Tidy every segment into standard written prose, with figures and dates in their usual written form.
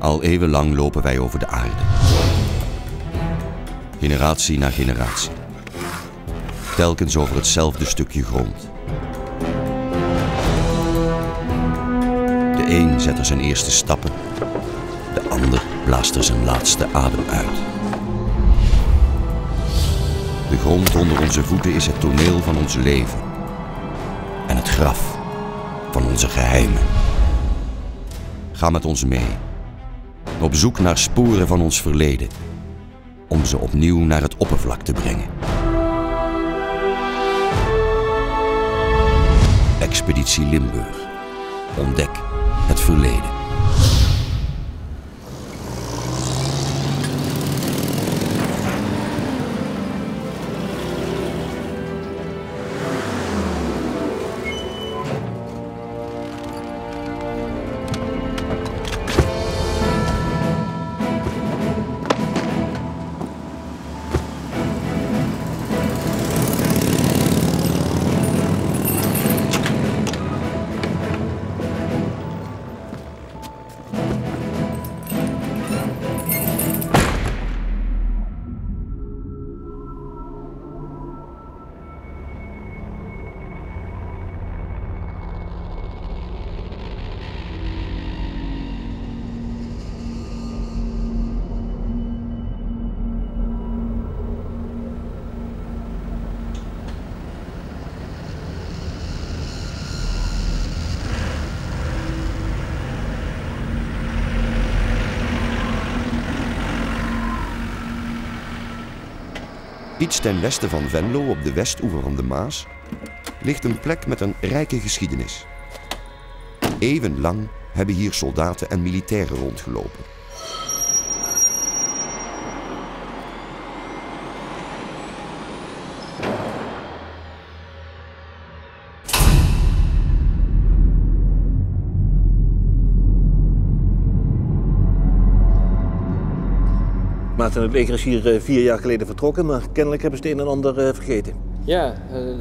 Al eeuwenlang lopen wij over de aarde. Generatie na generatie. Telkens over hetzelfde stukje grond. De een zet er zijn eerste stappen. De ander blaast er zijn laatste adem uit. De grond onder onze voeten is het toneel van ons leven. En het graf van onze geheimen. Ga met ons mee. Op zoek naar sporen van ons verleden. Om ze opnieuw naar het oppervlak te brengen. Expeditie Limburg. Ontdek het verleden. Iets ten westen van Venlo, op de westoever van de Maas, ligt een plek met een rijke geschiedenis. Eeuwenlang hebben hier soldaten en militairen rondgelopen. Maarten, het leger is hier 4 jaar geleden vertrokken, maar kennelijk hebben ze het een en ander vergeten. Ja,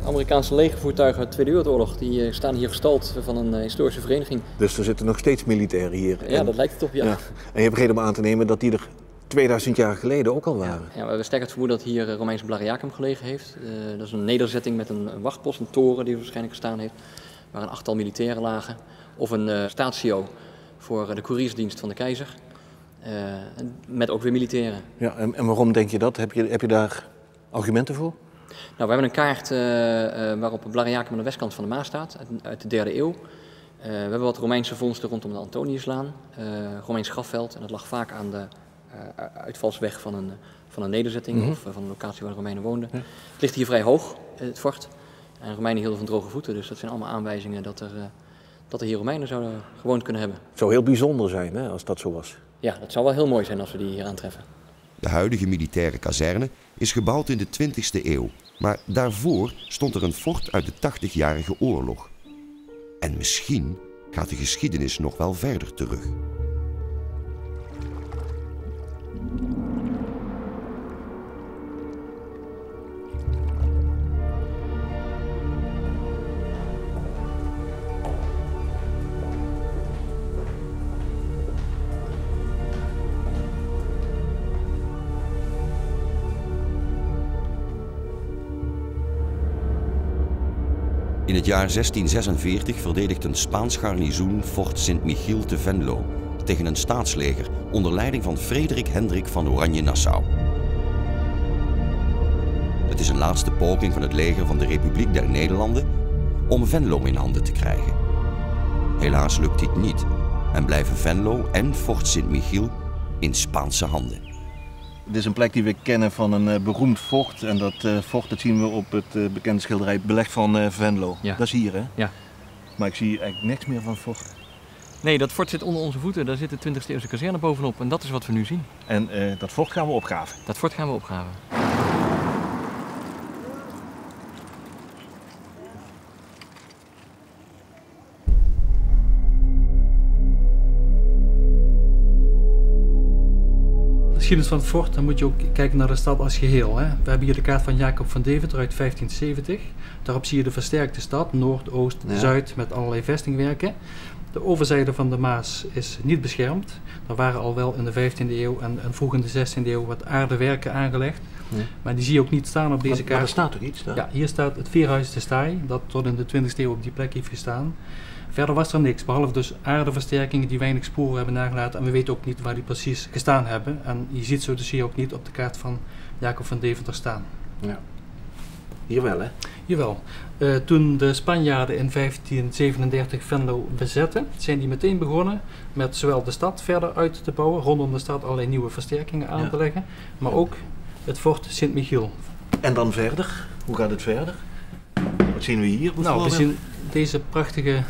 Amerikaanse legervoertuigen uit de Tweede Wereldoorlog die staan hier gestald van een historische vereniging. Dus er zitten nog steeds militairen hier? Ja, dat lijkt het op, ja. En je hebt reden om aan te nemen dat die er 2000 jaar geleden ook al waren? Ja, we hebben sterk het vermoeden dat hier Romeins Blariacum gelegen heeft. Dat is een nederzetting met een wachtpost, een toren die er waarschijnlijk gestaan heeft, waar een 8-tal militairen lagen. Of een statio voor de couriersdienst van de keizer. Met ook weer militairen. Ja, en waarom denk je dat? Heb je daar argumenten voor? Nou, we hebben een kaart waarop Blariacum aan de westkant van de Maas staat, uit de 3e eeuw. We hebben wat Romeinse vondsten rondom de Antoniuslaan, Romeins grafveld. En dat lag vaak aan de uitvalsweg van een nederzetting of van een locatie waar de Romeinen woonden. Ja. Het ligt hier vrij hoog, het fort. En Romeinen hielden van droge voeten, dus dat zijn allemaal aanwijzingen dat er hier Romeinen zouden gewoond kunnen hebben. Het zou heel bijzonder zijn, hè, als dat zo was. Ja, dat zou wel heel mooi zijn als we die hier aantreffen. De huidige militaire kazerne is gebouwd in de 20e eeuw. Maar daarvoor stond er een fort uit de 80-jarige oorlog. En misschien gaat de geschiedenis nog wel verder terug. In het jaar 1646 verdedigt een Spaans garnizoen Fort Sint-Michiel te Venlo tegen een staatsleger onder leiding van Frederik Hendrik van Oranje-Nassau. Het is een laatste poging van het leger van de Republiek der Nederlanden om Venlo in handen te krijgen. Helaas lukt dit niet en blijven Venlo en Fort Sint-Michiel in Spaanse handen. Dit is een plek die we kennen van een beroemd fort. En dat fort dat zien we op het bekende schilderij Beleg van Venlo. Ja. Dat is hier, hè? Ja. Maar ik zie eigenlijk niks meer van het fort. Nee, dat fort zit onder onze voeten. Daar zit de 20e eeuwse kazerne bovenop. En dat is wat we nu zien. En dat fort gaan we opgraven? Dat fort gaan we opgraven. geschiedenis van het fort, dan moet je ook kijken naar de stad als geheel. Hè. We hebben hier de kaart van Jacob van Deventer uit 1570. Daarop zie je de versterkte stad, Noord, Oost, Zuid, met allerlei vestingwerken. De overzijde van de Maas is niet beschermd. Er waren al wel in de 15e eeuw en vroeg in de 16e eeuw wat aardewerken aangelegd. Maar die zie je ook niet staan op deze kaart. Maar er staat toch iets daar? Ja, hier staat het Veerhuis te Staaij, dat tot in de 20e eeuw op die plek heeft gestaan. Verder was er niks, behalve dus aardeversterkingen die weinig sporen hebben nagelaten. En we weten ook niet waar die precies gestaan hebben. En je ziet ze dus hier ook niet op de kaart van Jacob van Deventer staan. Ja. Hier wel, hè? Jawel. Toen de Spanjaarden in 1537 Venlo bezetten, zijn die meteen begonnen met zowel de stad verder uit te bouwen, rondom de stad allerlei nieuwe versterkingen aan te leggen, maar ook het fort Sint-Michiel. En dan verder? Hoe gaat het verder? Wat zien we hier bijvoorbeeld? Nou, we zien deze prachtige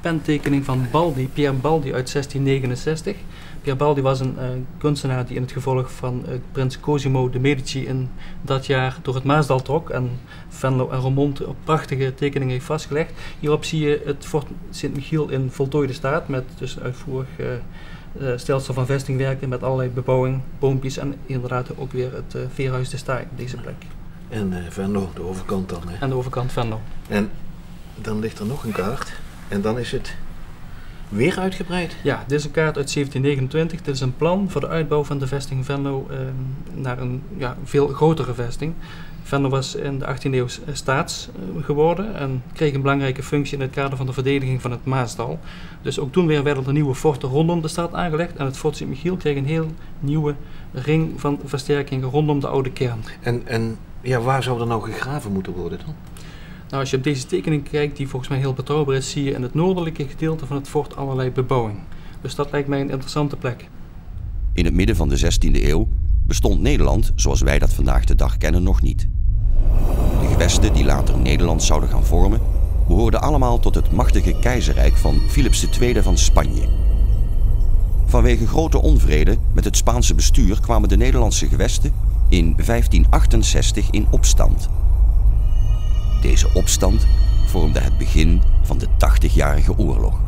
pentekening van Baldi, Pier Baldi uit 1669. Pier Baldi was een kunstenaar die in het gevolg van prins Cosimo de Medici in dat jaar door het Maasdal trok en Venlo en Roermond op prachtige tekeningen heeft vastgelegd. Hierop zie je het fort Sint-Michiel in voltooide staat met dus uitvoerig stelsel van vestingwerken met allerlei bebouwing, boompjes en inderdaad ook weer het Veerhuis te Staaij op deze plek. En Venlo, de overkant dan, hè? En de overkant Venlo. En dan ligt er nog een kaart en dan is het weer uitgebreid? Ja, dit is een kaart uit 1729. Dit is een plan voor de uitbouw van de vesting Venlo naar een veel grotere vesting. Venlo was in de 18e eeuw staats geworden en kreeg een belangrijke functie in het kader van de verdediging van het Maasdal. Dus ook toen weer werden er nieuwe forten rondom de stad aangelegd en het fort Sint-Michiel kreeg een heel nieuwe ring van versterkingen rondom de oude kern. En ja, waar zou er nou gegraven moeten worden dan? Nou, als je op deze tekening kijkt, die volgens mij heel betrouwbaar is, zie je in het noordelijke gedeelte van het fort allerlei bebouwing. Dus dat lijkt mij een interessante plek. In het midden van de 16e eeuw bestond Nederland zoals wij dat vandaag de dag kennen nog niet. De gewesten die later Nederland zouden gaan vormen, behoorden allemaal tot het machtige keizerrijk van Philips II van Spanje. Vanwege grote onvrede met het Spaanse bestuur kwamen de Nederlandse gewesten in 1568 in opstand. Deze opstand vormde het begin van de 80-jarige oorlog.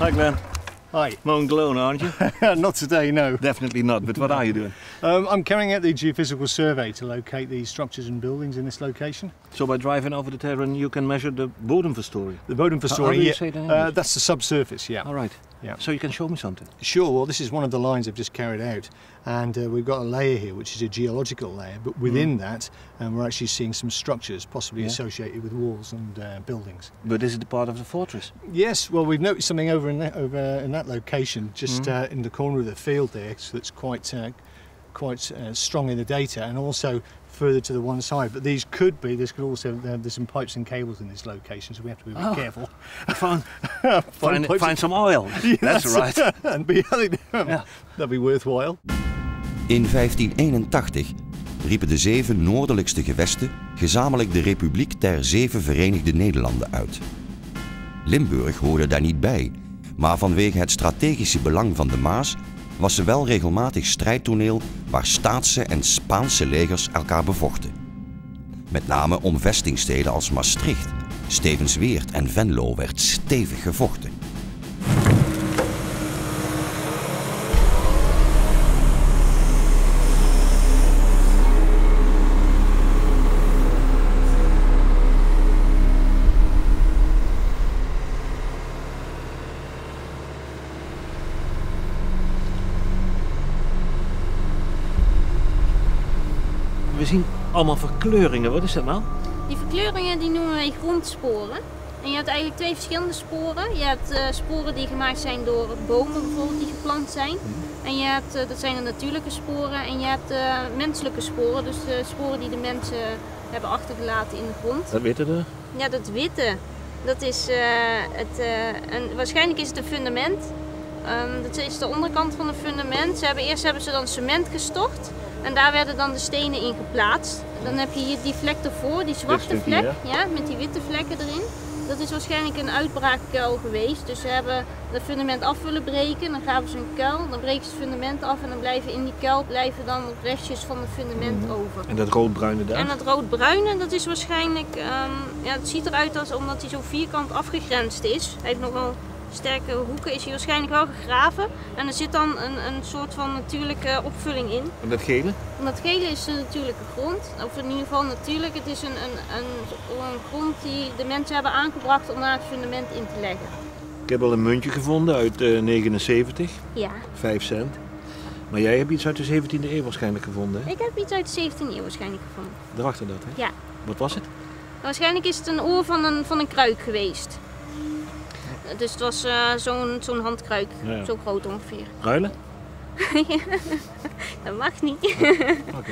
Hi Glenn. Hi. Mowing Glone, aren't you? Not today, no. Definitely not, but what are you doing? I'm carrying out the geophysical survey to locate the structures and buildings in this location. So by driving over the terrain you can measure the bodemverstoring? The bodemverstoring, How do you say that in English? that's the subsurface, yeah. All right. Yeah. So you can show me something? Sure, well this is one of the lines I've just carried out and we've got a layer here which is a geological layer, but within that we're actually seeing some structures possibly associated with walls and buildings. But is it a part of the fortress? Yes, well we've noticed something over in that location, just in the corner of the field there, so that's quite strong in the data, and also further to the one side. But these could be, there's some pipes and cables in this location, so we have to be a bit careful. Find some oil. Yes, That's right. And that'd be worthwhile. In 1581 riepen de 7 noordelijkste gewesten gezamenlijk de Republiek der 7 Verenigde Nederlanden uit. Limburg hoorde daar niet bij, maar vanwege het strategische belang van de Maas was ze wel regelmatig strijdtoneel waar Staatse en Spaanse legers elkaar bevochten. Met name om vestingsteden als Maastricht, Stevensweert en Venlo werd stevig gevochten. We zien allemaal verkleuringen, wat is dat nou? Die verkleuringen die noemen wij grondsporen. En je hebt eigenlijk 2 verschillende sporen. Je hebt sporen die gemaakt zijn door bomen bijvoorbeeld die geplant zijn. En je hebt, dat zijn de natuurlijke sporen. En je hebt menselijke sporen, dus de sporen die de mensen hebben achtergelaten in de grond. Dat witte er? Ja, dat witte. Dat is waarschijnlijk is het een fundament. Dat is de onderkant van een fundament. Eerst hebben ze dan cement gestort. En daar werden dan de stenen in geplaatst. Dan heb je hier die vlek ervoor, die zwarte vlek, ja, met die witte vlekken erin. Dat is waarschijnlijk een uitbraakkuil geweest. Dus ze hebben het fundament af willen breken. Dan gaven ze een kuil, dan breken ze het fundament af en dan blijven in die kuil dan restjes van het fundament over. En dat roodbruine daar? En dat roodbruine, dat is waarschijnlijk, ja, het ziet eruit als omdat hij zo vierkant afgegrensd is. Hij heeft nog wel sterke hoeken, is hij waarschijnlijk wel gegraven. En er zit dan een soort van natuurlijke opvulling in. En dat gele? En dat gele is de natuurlijke grond, of in ieder geval natuurlijk. Het is een grond die de mensen hebben aangebracht om daar het fundament in te leggen. Ik heb al een muntje gevonden uit 79, Ja. 5 cent. Maar jij hebt iets uit de 17e eeuw waarschijnlijk gevonden, hè? Ik heb iets uit de 17e eeuw waarschijnlijk gevonden. Daarachter dat, hè? Ja. Wat was het? Waarschijnlijk is het een oor van een kruik geweest. Dus het was zo'n handkruik, Ja. zo groot ongeveer. Ruilen? Dat mag niet. Oké.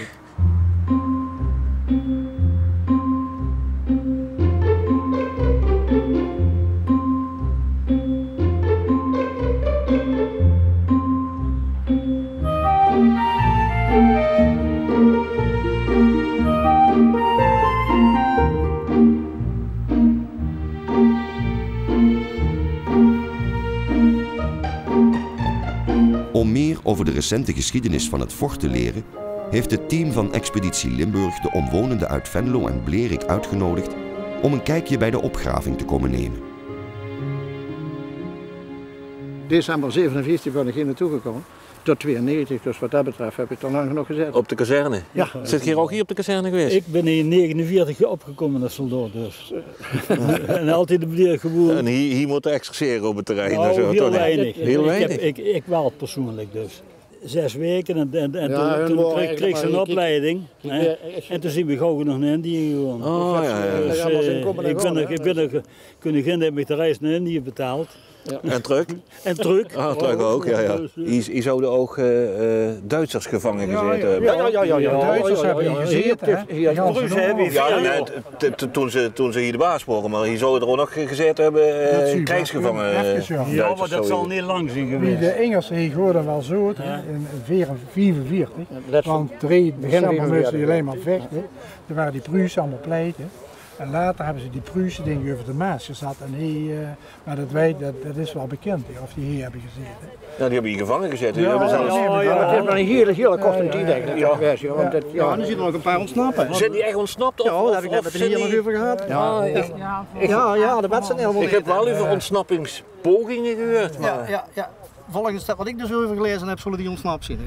Om meer over de recente geschiedenis van het fort te leren, heeft het team van Expeditie Limburg de omwonenden uit Venlo en Blerik uitgenodigd om een kijkje bij de opgraving te komen nemen. December 47 ben ik hier naartoe gekomen, tot 92, dus wat dat betreft heb ik er lang genoeg gezeten. Op de kazerne? Ja. Zit je ook hier op de kazerne geweest? Ik ben in 49 opgekomen als soldaat dus. En altijd op die gewoon. En hier moet exerceren op het terrein? Nou, en zo, heel toch? weinig. Heel weinig? Ik wel persoonlijk dus. 6 weken en Ja, toen kreeg eigenlijk ze een maar opleiding. Hè. En toen zijn we gauw nog naar Indië gegaan. Oh, ja, ja. Dus, Ja, maar ze komen er ik gewoon, ben er koningin heb ik de reis naar Indië betaald. En terug? En terug. Ah, terug ook, ja, ja. Hier zouden ook Duitsers gevangen gezeten hebben. Ja. Duitsers hebben hier gezeten, hè? Hier Gans Pruisen en hebben Noord. Ja, nee, toen ze hier de baas waren, maar hier zouden er ook nog gezeten hebben, krijgsgevangen. Even, ja. Ja, maar dat zal niet lang zijn Wie geweest. de Engelsen hier geworden wel zo in 1944, want 3 december moesten ze alleen maar vechten. Toen waren die Pruisen allemaal pleiten. En later hebben ze die Pruisen dingen over de Maas gezet. Maar dat is wel bekend, of die hier hebben gezeten. Ja, die hebben hier gevangen gezeten. Ja, Die hebben zelfs- het is maar een hele korte tijd eigenlijk. Ja. Geweest, joh, want en dan zien er nog een paar ontsnappen. Zijn die echt ontsnapt? Ja, daar heb ik het hier nog over gehad. Ja, de wet zijn helemaal Ik heb wel over ontsnappingspogingen gehoord. Maar... Ja. Volgens wat ik dus over gelezen heb, zullen die ontsnapt zijn.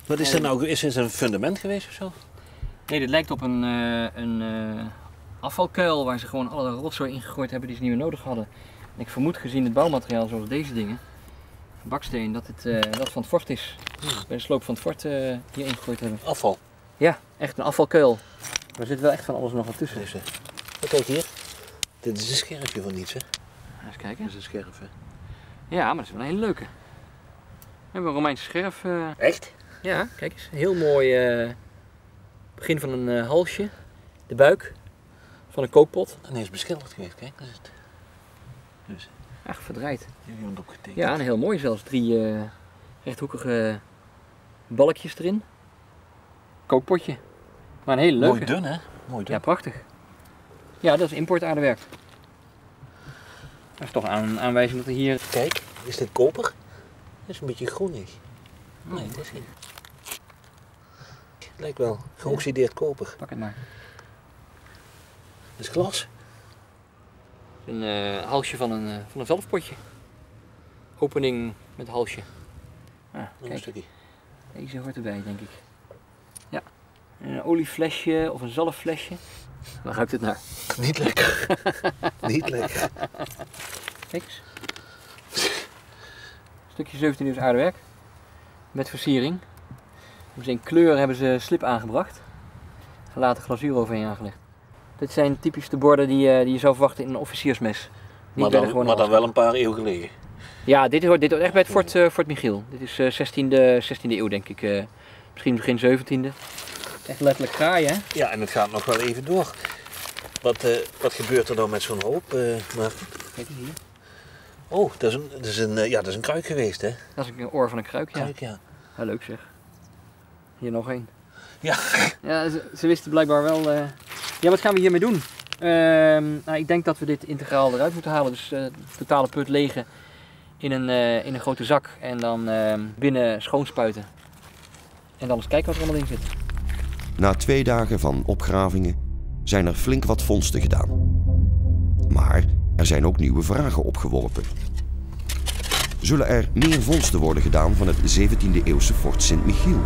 Wat is er nou? Is het een fundament geweest of zo? Nee, dit lijkt op een afvalkuil waar ze gewoon alle rotzooi ingegooid hebben die ze niet meer nodig hadden. En ik vermoed gezien het bouwmateriaal zoals deze dingen, baksteen, dat het van het fort is. Bij de sloop van het fort hier ingegooid hebben. Afval? Ja, echt een afvalkuil. Er zit wel echt van alles nog wat tussen. Kijk hier. Dit is een scherfje van iets, hè? Eens kijken. Dat is een scherf, hè? Ja, maar dat is wel een hele leuke. We hebben een Romeinse scherf. Echt? Ja, kijk eens. Heel mooi begin van een halsje. De buik van een kookpot. En hij is beschilderd geweest, kijk. Dat is het. Dus. Echt verdraaid. Iemand opgetekend. Ja, en heel mooi zelfs. 3 rechthoekige balkjes erin. Kookpotje. Maar een hele leuke. Mooi dun, hè? Mooi dun. Ja, prachtig. Ja, dat is importaardewerk. Dat is toch een aanwijzing dat er hier... Kijk, is dit koper? Dat is een beetje groenig. Nee, het is niet. Het lijkt wel geoxideerd koper. Pak het maar. Dat is glas. Een halsje van een velfpotje. Opening met halsje. Ah, kijk. Een stukje. Deze hoort erbij, denk ik. Ja. Een olieflesje of een zalfflesje. Waar ruikt het naar? Niet lekker. Niet lekker. Kijk eens. Een stukje 17e eeuws aardewerk. Met versiering. In kleur hebben ze slip aangebracht. Gelaten glazuur overheen aangelegd. Dit zijn typisch de borden die je zou verwachten in een officiersmes. Maar dan wel een paar eeuwen geleden. Ja, dit hoort echt bij het Fort Michiel. Dit is 16e eeuw denk ik. Misschien begin 17e. Echt letterlijk graaien, hè? Ja, en het gaat nog wel even door. Wat gebeurt er dan met zo'n hoop, Maarten? Kijk eens hier. Oh, dat is een kruik geweest, hè? Dat is een oor van een kruik, ja. Kruik, ja. Ja, leuk zeg. Hier nog één. Ja. Ja, ze wisten blijkbaar wel... Ja, wat gaan we hiermee doen? Nou, ik denk dat we dit integraal eruit moeten halen. Dus totale put legen in een grote zak en dan binnen schoonspuiten. En dan eens kijken wat er allemaal in zit. Na 2 dagen van opgravingen zijn er flink wat vondsten gedaan. Maar er zijn ook nieuwe vragen opgeworpen. Zullen er meer vondsten worden gedaan van het 17e eeuwse fort Sint-Michiel?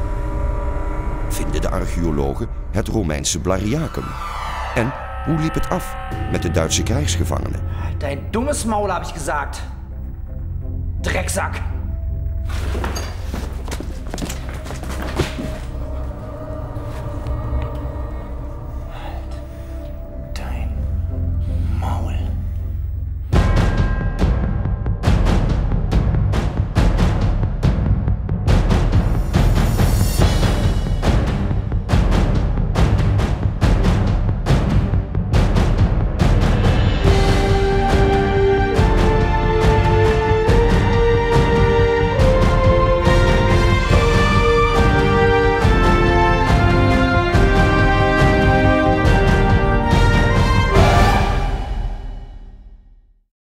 Vinden de archeologen het Romeinse Blariacum? En hoe liep het af met de Duitse krijgsgevangenen? Dein dummes Maul, heb ik gezegd. Drecksack!